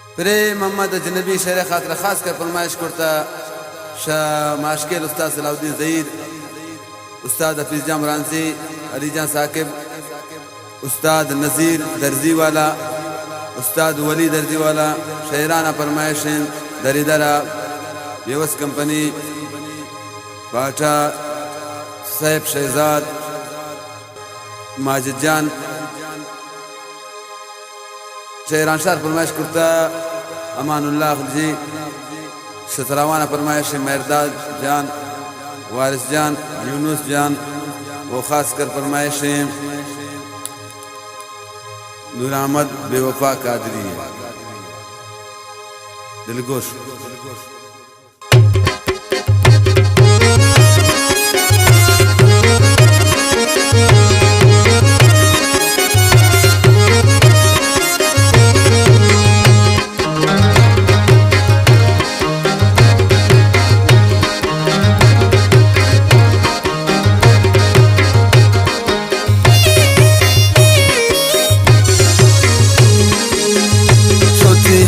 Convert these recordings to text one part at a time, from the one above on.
Pray Mohammad अजनबी शेर खातिर खास कर फरमाइश करता शाह माशकेल उस्ताद सलाउद्दीन ज़हीर, उस्ताद हफीज़ जान मरानसी, अली जान साकिब, उस्ताद नज़ीर दर्जी वाला, उस्ताद वली दर्जी वाला, शायराना फरमाइश दरिदरा बेवस कंपनी पाठा सैफ शहजाद माजिद जान शेरान शार फरमाइश करता अमानुल्लाह जी, शतरावाना फरमाइश मेरदाद जान, वारिस जान, यूनुस जान, वो खास कर फरमाइश नूर अहमद बेवफा कादरी है दिलगोश।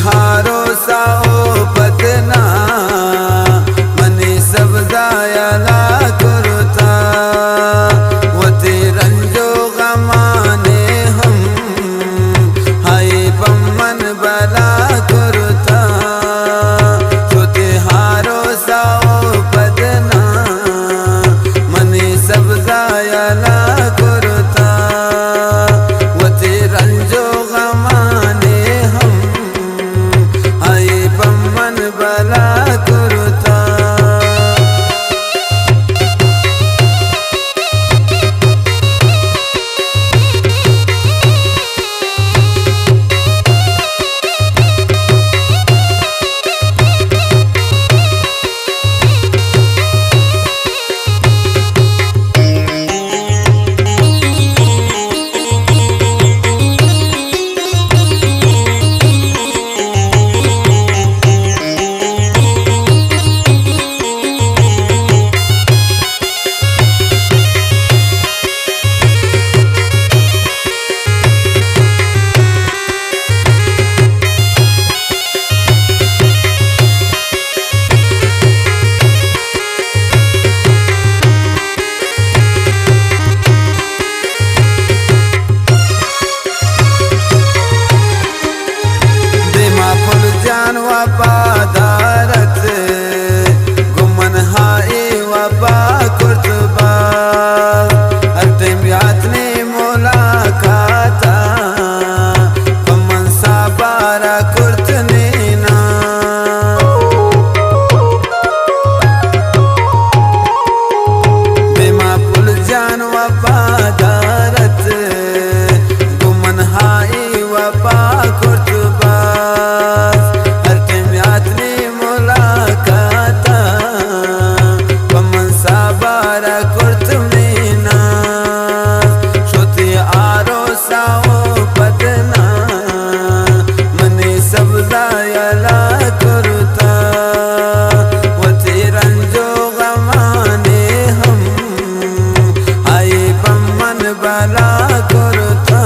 हारो साओ पतना मने सब जायला करता, वो रंजो गमाने हम हाय पम्मन बला करता। छोटे हारो साओ पतना मने सब जायला करता, वो रंजो गमाने मन बला करता। वफादारत गुमन हाय वफा कुर्तबा, हर टाइम याद ने मुलाकाता पमन साबारा कुर्तने ना। बेमा पुल जान वफादारत गुमन हाय वफा कुर्तबा, बला करता।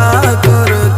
करतो